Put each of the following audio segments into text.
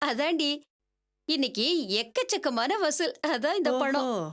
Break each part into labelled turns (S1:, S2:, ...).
S1: அதாண்டி இன்னைக்கு எக்கச்சக்கமான வசூல். அதான் இந்த பணம்.
S2: ஓஹோ.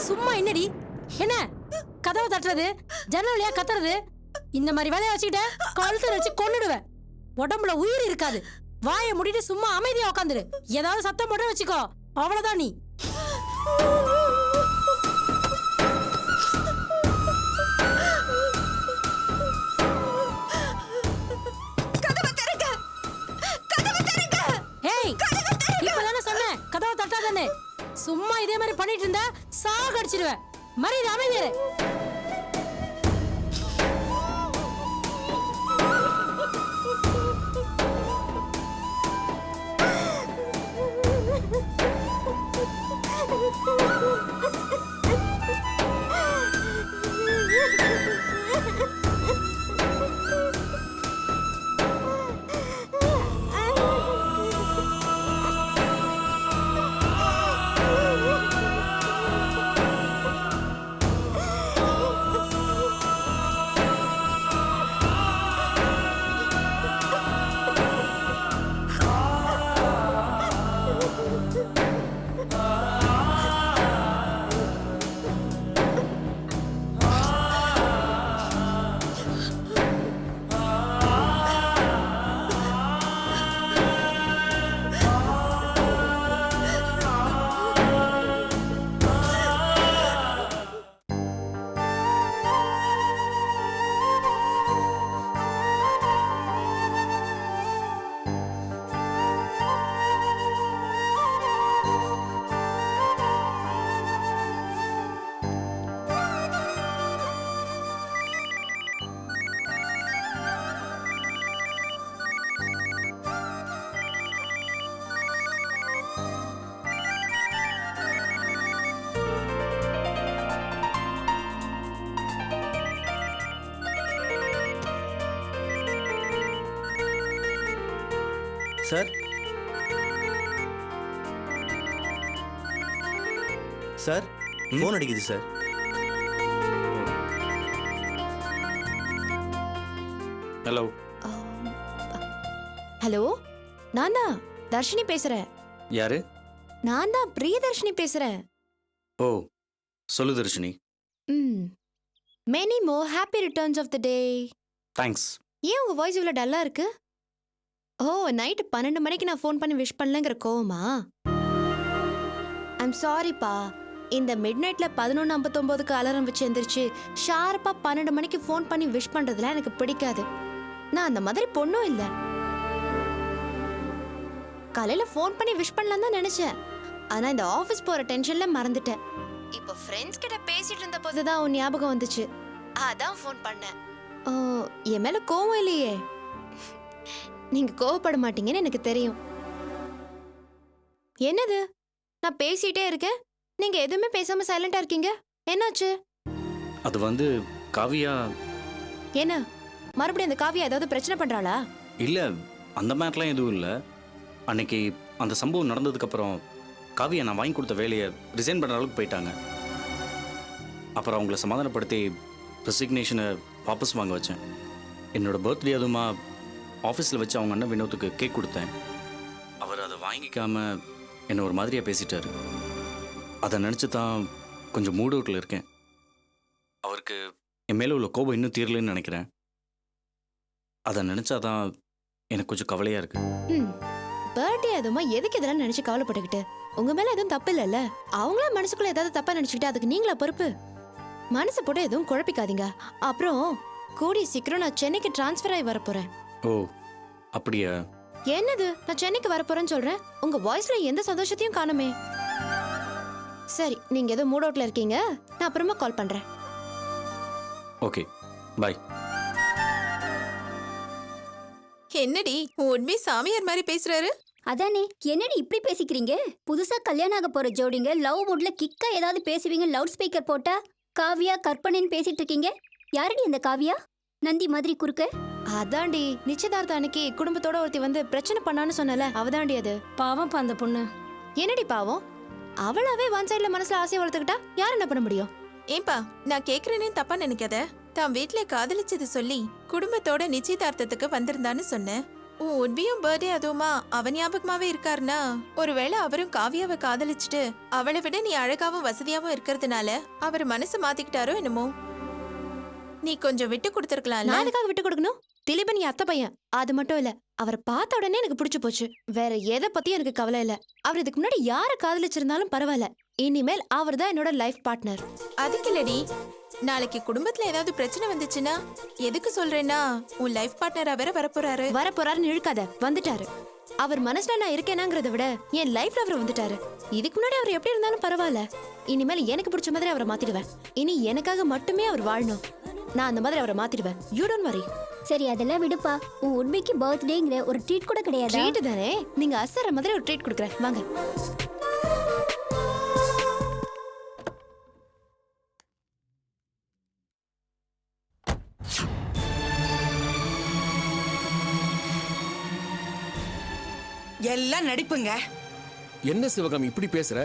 S3: சும்மா என்னடி என்ன கதவை தட்டுறது ஜன்னலியா கத்துறது இந்த மாதிரி வேலையை வச்சுக்கிட்ட கழுத்தை வச்சு கொன்னுடுவேன். உடம்புல உயிர் இருக்காது. வாயை முடிட்டு சும்மா அமைதியா உட்காந்துரு. ஏதாவது சத்தம் போட்டு வச்சுக்கோ, அவ்வளவுதான். நீ கதவை தட்டாதானே. சும்மா இதே மாதிரி பண்ணிட்டு இருந்தா சாகடிச்சிடுவேன். மரியாதை அமைதியாரு.
S4: சார் சார் ஃபோன் அடிக்குது சார்.
S5: ஹலோ
S6: ஹலோ, நான் தான் தர்ஷினி பேசுறேன்.
S5: யாரு?
S6: நான் தான் பிரியதர்ஷினி பேசுறேன்.
S5: ஓ சொல்லு Darshini.
S6: Many more happy returns of the day.
S5: Thanks.
S6: ஏன் உங்க வாய்ஸ் இவ்வளோ டல்லா இருக்கு? ஓ, நைட்டு 12 மணிக்கு நான் ஃபோன் பண்ணி விஷ் பண்ணலங்கிற கோவமா? ஐம் சாரிப்பா. இந்த மிட் நைட்ல 11:59க்கு அலாரம் வச்சு எந்திரிச்சு ஷார்ப்பா 12 மணிக்கு ஃபோன் பண்ணி விஷ் பண்றதுலாம் எனக்கு பிடிக்காது. நான் அந்த மாதிரி பொண்ணும் இல்லை. காலையில ஃபோன் பண்ணி விஷ் பண்ணலாம் தான் நினைச்சேன். ஆனா இந்த ஆஃபீஸ் போற டென்ஷன்ல மறந்துட்டேன். இப்போ ஃப்ரெண்ட்ஸ் கிட்ட பேசிட்டு இருந்த போதுதான் உன் ஞாபகம் வந்துச்சு. அதான் ஃபோன் பண்ணேன். என் மேல கோவம் இல்லையே? நீங்க கோவப்பட மாட்டீங்கன்னு எனக்கு தெரியும். என்னது, நான் பேசிட்டே இருக்கேன், நீங்க எதுவுமே பேசாம சைலண்டா இருக்கீங்க. என்னாச்சு?
S5: அது வந்து காவியா.
S6: என்ன மறுபடியும் அந்த காவியா ஏதாவது பிரச்சனை பண்றாளா?
S5: இல்லை, அந்த மாதிரிலாம் எதுவும் இல்லை. அன்னைக்கு அந்த சம்பவம் நடந்ததுக்கப்புறம் காவியா நான் வாங்கி கொடுத்த வேலையை ரிசைன் பண்ணுற அளவுக்கு போயிட்டாங்க. அப்புறம் அவங்கள சமாதானப்படுத்தி ரெசிக்னேஷனை வாபஸ் வாங்க வச்சேன். என்னோட பர்த்டே அதுமா ஆஃபீஸில் வச்சு அவங்க அண்ணன் வினோத்துக்கு கேக் கொடுத்தேன். அவர் அதை வாங்கிக்காம என்னை ஒரு மாதிரியாக பேசிட்டாரு. அதை நினச்சி தான் கொஞ்சம் மூட் அவுட்டில் இருக்கேன். அவருக்கு என் மேலே உள்ள கோபம் இன்னும் தீரலன்னு நினைக்கிறேன். அதை நினச்சாதான் எனக்கு கொஞ்சம் கவலையாக இருக்கு.
S6: பர்த்டே அதுமா எதுக்கு இதெல்லாம் நினைச்சு கவலைப்பட்டுக்கிட்டு? உங்க மேல எதுவும் தப்பு இல்லைல்ல. அவங்களா மனசுக்குள்ள ஏதாவது தப்பா நினைச்சுக்கிட்டு அதுக்கு நீங்களா பொறுப்பு? மனசு போட்டு எதுவும் குழப்பிக்காதீங்க. அப்புறம் கூடி சீக்கிரம் நான் சென்னைக்கு டிரான்ஸ்ஃபர் ஆகி வரப்போறேன்.
S5: ஓ அப்படியா?
S6: என்னது, நான் சென்னைக்கு வரப்போறேன்னு சொல்றேன், உங்க வாய்ஸ்ல எந்த சந்தோஷத்தையும் காணுமே. சரி, நீங்க ஏதோ மூட் அவுட்ல இருக்கீங்க, நான் அப்புறமா கால் பண்றேன்.
S5: ஓகே, பாய்.
S2: என்னடி உண்மை சாமியார் மாதிரி பேசுறாரு?
S7: அதானே, என்னடி இப்படி பேசிக்கிறீங்க? புதுசா கல்யாணம் ஆக போற ஜோடிங்க லவ் மூட்ல கிக்கா ஏதாவது பேசுவீங்க, லவுட் ஸ்பீக்கர் போட்டா காவியா கற்பனைன்னு பேசிட்டு இருக்கீங்க. யாரடி அந்த காவியா? நந்தி மாதிரி குறுக்க.
S6: அதாண்டி, நிச்சயதார்த்த அன்னைக்கு குடும்பத்தோட ஒருத்தி வந்து பிரச்சனை பண்ணான்னு சொன்னல, அவதாண்டி அது.
S3: பாவம்ப்பா அந்த பொண்ணு.
S6: என்னடி பாவம்? அவளாவே ஒன் சைடுல மனசுல ஆசையை வளர்த்துக்கிட்டா யார் என்ன பண்ண முடியும்?
S2: ஏன்பா, நான் கேக்குறேனே தப்பா நினைக்காத. தான் வீட்ல காதலிச்சது சொல்லி குடும்பத்தோட நிச்சயதார்த்தத்துக்கு வந்திருந்தான்னு சொன்னேன். உன் உண்மையும் பர்த்டே அதுவுமா அவன் ஞாபகமாவே இருக்காருனா, ஒருவேளை அவரும் காவியாவை காதலிச்சுட்டு அவளை விட நீ அழகாவும் வசதியாவும் இருக்கிறதுனால அவர் மனசு மாத்திக்கிட்டாரோ என்னமோ. நீ கொஞ்சம் விட்டு கொடுத்துருக்கலாம்.
S6: நான் எதுக்காக விட்டு கொடுக்கணும்? திலீபன் என் அத்தை பையன். அது மட்டும் இல்ல, அவரை பார்த்த உடனே எனக்கு பிடிச்சு போச்சு. வேற எதை பத்தியும் எனக்கு கவலை இல்ல. அவர் இதுக்கு முன்னாடி யார காதலிச்சிருந்தாலும் பரவாயில்ல, இனிமேல் அவர் தான் என்னோட லைஃப் பார்ட்னர்.
S2: அதுக்கு இல்லடி, நாளைக்கு குடும்பத்துல ஏதாவது பிரச்சனை வந்துச்சுன்னா எதுக்கு சொல்றேன்னா, உன் லைஃப் பார்ட்னரா வேற வரப்போறாரு.
S6: வரப்போறாருன்னு இழுக்காத, வந்துட்டாரு. அவர் மனசுல நான் இருக்கேனாங்கிறத விட என் லைஃப்ல அவர் வந்துட்டாரு. இதுக்கு முன்னாடி அவர் எப்படி இருந்தாலும் பரவாயில்ல, இனிமேல் எனக்கு பிடிச்ச மாதிரி அவரை மாத்திடுவேன். இனி எனக்காக மட்டுமே அவர் வாழணும். நான் அந்த மாதிரி அவரை மாத்திடுவேன். You don't worry.
S7: சரி, அதெல்லாம் விடுப்பா. உன் உண்மைக்கு பர்த்டேங்கிற ஒரு ட்ரீட் கூட கிடையாது.
S6: ட்ரீட் தானே, நீங்க அசர மாதிரி ஒரு ட்ரீட் கொடுக்குறேன், வாங்க.
S8: எல்லாம் நடிப்புங்க.
S9: என்ன சிவகாமி இப்படி பேசுற?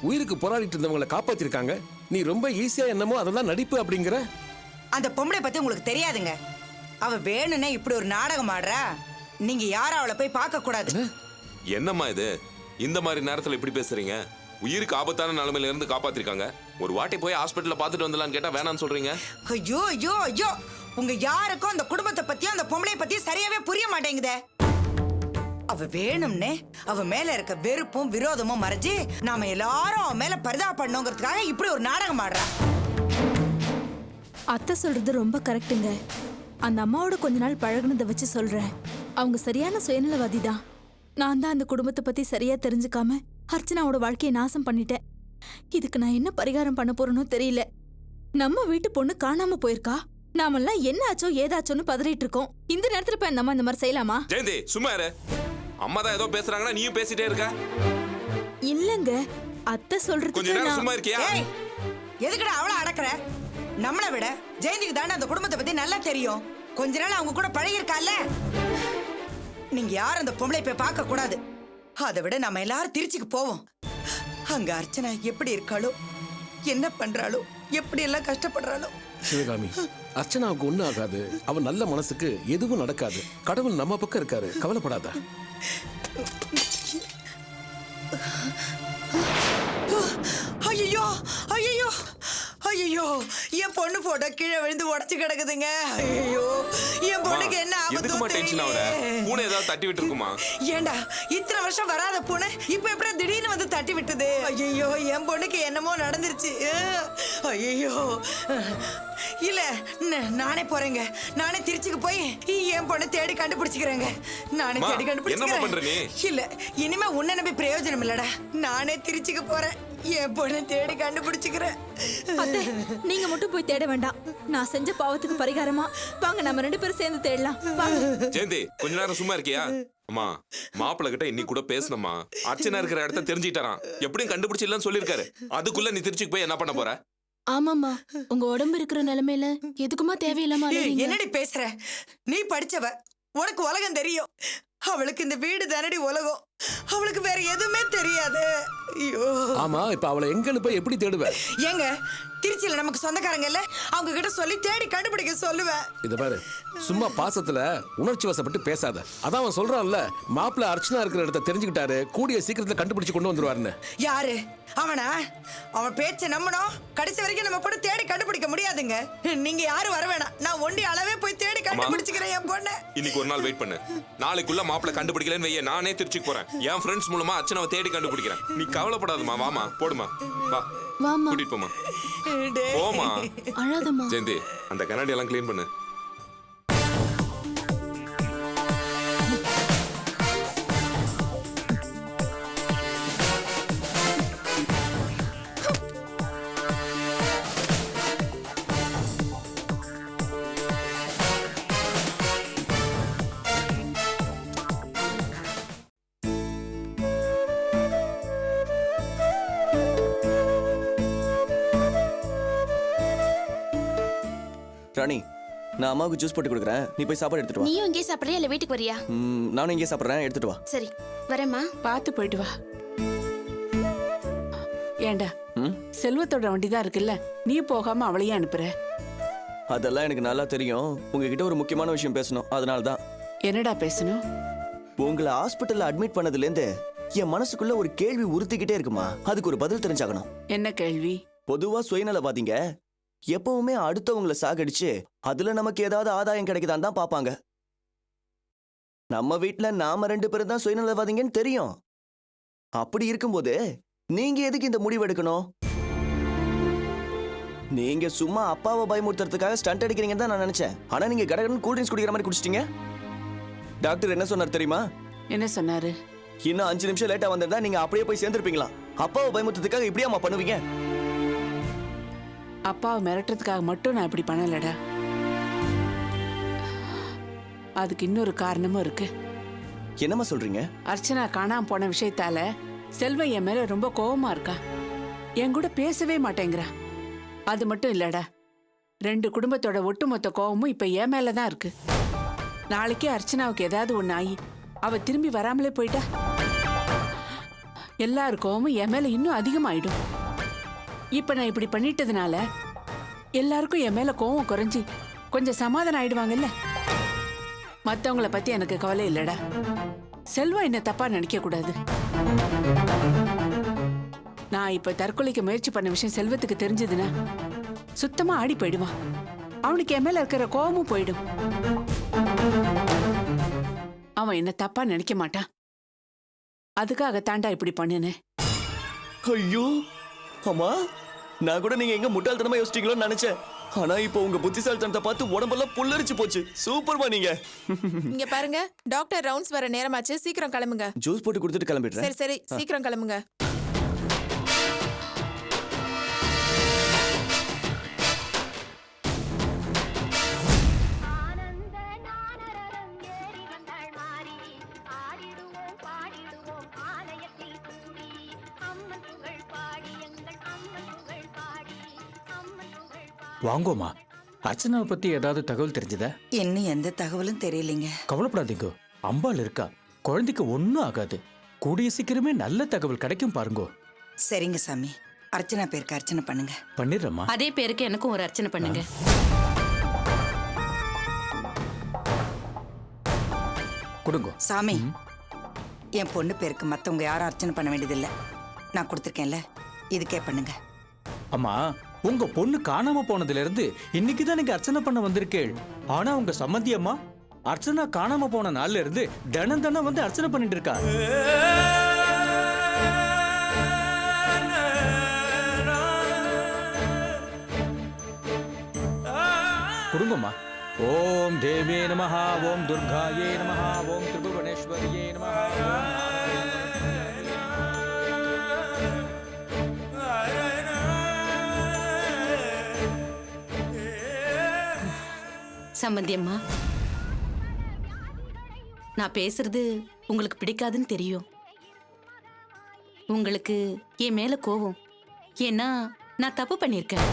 S9: உயிருக்கு போராடிட்டு இருந்தவங்களை காப்பாத்திருக்காங்க, நீ ரொம்ப ஈஸியா என்னமோ அதெல்லாம் நடிப்பு அப்படிங்கிற.
S8: அந்த பொம்பளை பத்தி உங்களுக்கு தெரியாதுங்க. அவ வேணும்னே இப்படி ஒரு நாடகம் ஆடுறா. நீங்க யாரும் அவளை போய் பார்க்க கூடாது.
S10: என்னம்மா இது? இந்த மாதிரி நேரத்துல இப்படி பேசுறீங்க? உயிருக்கு ஆபத்தான நிலைமையில இருந்து காப்பாத்திருக்காங்க. ஒரு வாட்டி போய் ஹாஸ்பிட்டல்ல பாத்துட்டு வந்தலான்னு கேட்டா வேணாம்னு சொல்றீங்க.
S8: ஐயோ ஐயோ ஐயோ, உங்க யாருக்கும் அந்த குடும்பத்தை பத்தியும் அந்த பொம்பளை பத்தியும் சரியாவே புரிய மாட்டேங்குதே. அவ வேணும்னே அவ மேல இருக்க வெறுப்பும் விரோதமும் மறைஞ்சு நாம எல்லாரும் அவ மேல பரிதாபப்படணுங்கிறதுக்காக இப்படி ஒரு நாடகம் ஆடுறா.
S11: அத்தை சொல்றது ரொம்ப கரெக்டுங்க. அந்த அம்மாவோட கொஞ்ச நாள் பழகுனதை வச்சு சொல்றேன், அவங்க சரியான சுயநலவாதி தான். நான் தான் அந்த குடும்பத்தை பத்தி சரியா தெரிஞ்சுக்காம அர்ச்சனாவோட வாழ்க்கையை நாசம் பண்ணிட்டேன். இதுக்கு நான் என்ன பரிகாரம் பண்ண போறேனோ தெரியல. நம்ம வீட்டு பொண்ணு காணாம போயிருக்கா, நாமெல்லாம் என்ன ஆச்சோ ஏதாச்சோன்னு பதறிட்டு இருக்கோம். இந்த நேரத்துல போய் அந்த அம்மா இந்த மாதிரி செய்யலாமா?
S10: ஜெயந்தி சும்மா இரு. அம்மா தான் ஏதோ பேசுறாங்கன்னா நீயும் பேசிட்டே இருக்க.
S11: இல்லங்க, அத்தை
S10: கொஞ்ச நேரம்
S11: சொல்றது
S10: சும்மா இருக்கியா?
S8: ஏய், எதுக்குடா அவளை அடக்குற? நம்மளை விட ஜெயந்திக்கு தானே அந்த குடும்பத்தை பத்தி நல்லா தெரியும். கொஞ்ச நாள் அவங்க கூட பழகிருக்கால. நீங்க யாரும் அந்த பொம்பளை போய் பார்க்க கூடாது. அதை விட நம்ம எல்லாரும் திருச்சிக்கு போவோம். அங்க அர்ச்சனா எப்படி இருக்காளோ, என்ன பண்றாளோ, எப்படி எல்லாம் கஷ்டப்படுறாளோ.
S9: சிவகாமி, அர்ச்சனாவுக்கு ஒண்ணும் ஆகாது. அவன் நல்ல மனசுக்கு எதுவும் நடக்காது. கடவுள் நம்ம பக்கம் இருக்காரு, கவலைப்படாத.
S8: ஐயோ ஐயோ ஐயோ, என் பொண்ணு போட்டோ கீழே விழுந்து உடைச்சு கிடக்குதுங்க. ஐயோ, என் பொண்ணுக்கு என்ன
S10: எதுக்குமா டென்ஷன் ஆவற? பூனை ஏதாவது தட்டி விட்டு இருக்குமா?
S8: ஏண்டா, இத்தனை வருஷம் வராத பூனை இப்ப எப்படி திடீர்னு வந்து தட்டி விட்டுது? ஐயோ, என் பொண்ணுக்கு என்னமோ நடந்துருச்சு. ஐயோ, இல்ல நானே போறேங்க. நானே திருச்சிக்கு போய் என் பொண்ணை தேடி கண்டுபிடிச்சுக்கிறேங்க. நானே தேடி கண்டுபிடிச்சுக்கிறேன். இல்ல, இனிமே உன்னை நம்பி பிரயோஜனம் இல்லடா. நானே திருச்சிக்கு போறேன், என் பொண்ணை தேடி கண்டுபிடிச்சுக்கிறேன்.
S11: அத்தை, நீங்க மட்டும் போய் தேட வேண்டாம். நான் செஞ்ச பாவத்துக்கு பரிகாரமா வாங்க நம்ம 2 பேரும் சேர்ந்து தேடலாம்.
S10: ஜெயந்தி கொஞ்ச நேரம் சும்மா இருக்கியா? அம்மா, மாப்பிள்ள கிட்ட இன்னைக்கு கூட பேசணுமா? அர்ச்சனா இருக்கிற இடத்த தெரிஞ்சுட்டாராம். எப்படியும் கண்டுபிடிச்சு இல்லன்னு சொல்லிருக்காரு. அதுக்குள்ள நீ திருச்சிக்கு போய் என்ன பண்ண போற?
S11: ஆமாம்மா, உங்க உடம்பு இருக்கிற நிலைமையில எதுக்குமா தேவையில்லாம
S8: ஏய்,
S11: அலையறீங்க?
S8: என்னடி பேசுற? நீ படிச்சவ, உனக்கு உலகம் தெரியும். அவளுக்கு இந்த வீடு தானடி உலகம். அவளுக்கு வேற எதுவுமே தெரியாது. ஐயோ.
S9: ஆமா, இப்ப அவளை எங்கன்னு போய் எப்படி தேடுவ?
S8: ஏங்க, திருச்சியில நமக்கு சொந்தக்காரங்க இல்ல, அவங்க கிட்ட சொல்லி தேடி கண்டுபிடிக்க சொல்லுவேன்.
S9: இத பாரு, சும்மா பாசத்துல உணர்ச்சி வசப்பட்டு பேசாத. அதான் அவன் சொல்றான்ல, மாப்பிள்ள அர்ச்சனா இருக்கிற இடத்த தெரிஞ்சுக்கிட்டாரு, கூடிய சீக்கிரத்துல கண்டுபிடிச்சு கொண்டு வந்துருவாருன்னு.
S8: யாரு அவனா? அவன் பேச்ச நம்பணும். கடைசி வரைக்கும் நம்ம கூட தேடி கண்டுபிடிக்க முடியாதுங்க. நீங்க யாரும் வர வேணாம், நான் ஒண்டி அளவே போய் தேடி கண்டுபிடிச்சுக்கிறேன் என் பொண்ணு.
S10: இன்னைக்கு ஒரு நாள் வெயிட் பண்ணு. நாளைக்குள்ள மாப்பிள்ள கண்டுபிடிக்கலன்னு வைய, நானே திருச்சிக்கு போறேன். என் ஃப்ரெண்ட்ஸ் மூலமா அர்ச்சனாவை தேடி கண்டுபிடிக்கிறேன். நீ கவலைப்படாதமா, வாமா, போடுமா, வா,
S11: வாம்மா.
S10: கூட்டிட்டு போமா, போமா.
S11: அழாதம்மா.
S10: ஜெயந்தி, அந்த கண்ணாடி எல்லாம் கிளீன் பண்ணு.
S4: ராணி, நான் அம்மாவுக்கு ஜூஸ் போட்டு கொடுக்குறேன். நீ போய் சாப்பாடு எடுத்துட்டு வா.
S6: நீயும் இங்கே சாப்பிட்றியா இல்லை வீட்டுக்கு வரியா?
S4: நானும் இங்கே சாப்பிட்றேன், எடுத்துட்டு வா.
S6: சரி, வரேம்மா.
S12: பார்த்து போயிட்டு வா. ஏண்டா, செல்வத்தோட வண்டி தான் இருக்குல்ல, நீ போகாம அவளையே அனுப்புற?
S4: அதெல்லாம் எனக்கு நல்லா தெரியும். உங்ககிட்ட ஒரு முக்கியமான விஷயம் பேசணும், அதனால தான்.
S12: என்னடா பேசணும்?
S4: உங்களை ஹாஸ்பிட்டல்ல அட்மிட் பண்ணதுலேருந்து என் மனசுக்குள்ள ஒரு கேள்வி உறுத்திக்கிட்டே இருக்குமா, அதுக்கு ஒரு பதில் தெரிஞ்சாகணும்.
S12: என்ன கேள்வி?
S4: பொதுவா சுயநலவாதிங்க எப்பவுமே அடுத்தவங்களை சாகடிச்சு அதுல நமக்கு ஏதாவது ஆதாயம் கிடைக்குதான்னு தான் பாப்பாங்க. நம்ம வீட்டுல நாம 2 பேரும் தான் சுயநலவாதிங்கன்னு தெரியும். அப்படி இருக்கும்போது நீங்க எதுக்கு இந்த முடிவு எடுக்கணும்? நீங்க சும்மா அப்பாவை பயமுறுத்துறதுக்காக ஸ்டண்ட் அடிக்கிறீங்கன்னு தான் நான் நினைச்சேன். ஆனா நீங்க கடகடன் கூல் ட்ரிங்க்ஸ் குடிக்கிற மாதிரி குடிச்சிட்டீங்க. டாக்டர் என்ன சொன்னார் தெரியுமா?
S12: என்ன சொன்னாரு?
S4: இன்னும் 5 நிமிஷம் லேட்டா வந்திருந்தா நீங்க அப்படியே போய் சேர்ந்துருப்பீங்களா. அப்பாவை பயமுறுத்துறதுக்காக இப்படியாமா பண்ணுவீங்க?
S12: அப்பாவை மிரட்டுறதுக்காக மட்டும் நான் இப்படி பண்ணலடா. அதுக்கு இன்னொரு காரணமும் இருக்கு.
S4: என்னம்மா சொல்றீங்க?
S12: அர்ச்சனா காணாம போன விஷயத்தால செல்வம் என் மேல ரொம்ப கோவமா இருக்கா. என் கூட பேசவே மாட்டேங்கிறா. அது மட்டும் இல்லடா, 2 குடும்பத்தோட ஒட்டுமொத்த கோவமும் இப்ப என் மேலதான் இருக்கு. நாளைக்கே அர்ச்சனாவுக்கு ஏதாவது ஒண்ணு ஆகி அவ திரும்பி வராமலே போயிட்டா, எல்லாரு கோவமும் என் மேல இன்னும் அதிகமாயிடும். இப்ப நான் இப்படி பண்ணிட்டதுனால எல்லாருக்கும் என் மேல கோவம் குறைஞ்சி கொஞ்சம் சமாதானம் ஆயிடுவாங்கல்ல. மத்தவங்கள பத்தி எனக்கு கவலை இல்லடா. செல்வம் என்ன தப்பா நினைக்க கூடாது. நான் இப்ப தற்கொலைக்கு முயற்சி பண்ண விஷயம் செல்வத்துக்கு தெரிஞ்சதுன்னா சுத்தமா ஆடி போயிடுவான். அவனுக்கு என் மேல இருக்கிற கோவமும் போயிடும். அவன் என்ன தப்பா நினைக்க மாட்டான். அதுக்காக தாண்டா இப்படி பண்ணுனேன்.
S4: ஐயோ அம்மா, நான் கூட நீங்க எங்க முட்டாள்தனமா யோசிச்சீங்களோன்னு நினைச்சேன். ஆனா இப்போ உங்க புத்திசாலித்தனத்தை பார்த்து உடம்பெல்லாம் புல்லரிச்சு போச்சு. சூப்பர்மா நீங்க.
S2: இங்க பாருங்க, டாக்டர் ரவுண்ட்ஸ் வர நேரமாச்சு, சீக்கிரம் கிளம்புங்க.
S4: ஜூஸ் போட்டு கொடுத்துட்டு கிளம்பிடுறேன்.
S2: சரி சரி, சீக்கிரம் கிளம்புங்க.
S13: வாங்கோமா, அர்ச்சனாவை பத்தி ஏதாவது தகவல் தெரிஞ்சதா?
S8: இன்னும் எந்த தகவலும் தெரியலீங்க.
S13: கவலைப்படாதீங்க, அம்பாள் இருக்கா. குழந்தைக்கு ஒன்னும் ஆகாது. கூடிய சீக்கிரமே நல்ல தகவல் கிடைக்கும் பாருங்கோ.
S8: சரிங்க சாமி, அர்ச்சனா பேருக்கு அர்ச்சனை பண்ணுங்க.
S13: பண்ணிடுறேம்மா.
S1: அதே பேருக்கு எனக்கும் ஒரு அர்ச்சனை பண்ணுங்க.
S13: கொடுங்க
S8: சாமி, என் பொண்ணு பேருக்கு மத்தவங்க யாரும் அர்ச்சனை பண்ண வேண்டியதில்லை. நான் கொடுத்துருக்கேன்ல, இதுக்கே பண்ணுங்க.
S13: அம்மா, உங்க பொண்ணு காணாம போனதுல இருந்து இன்னைக்கு தான் நீங்க அர்ச்சனை பண்ண வந்திருக்கேள். ஆனா உங்க சம்மந்தி அம்மா அர்ச்சனா காணாம போன நாள்ல இருந்து தினம் வந்து அர்ச்சனை பண்ணிட்டு இருக்கா. கொடுங்கம்மா. ஓம் தேவே நமஹ, ஓம் துர்காயே நமஹ, ஓம் திரிபுவனேஸ்வரியே நமஹ.
S1: சம்பந்தி அம்மா, நான் பேசுறது உங்களுக்கு பிடிக்காதுன்னு தெரியும். உங்களுக்கு என் மேல கோவம். ஏன்னா நான் தப்பு பண்ணிருக்கேன்.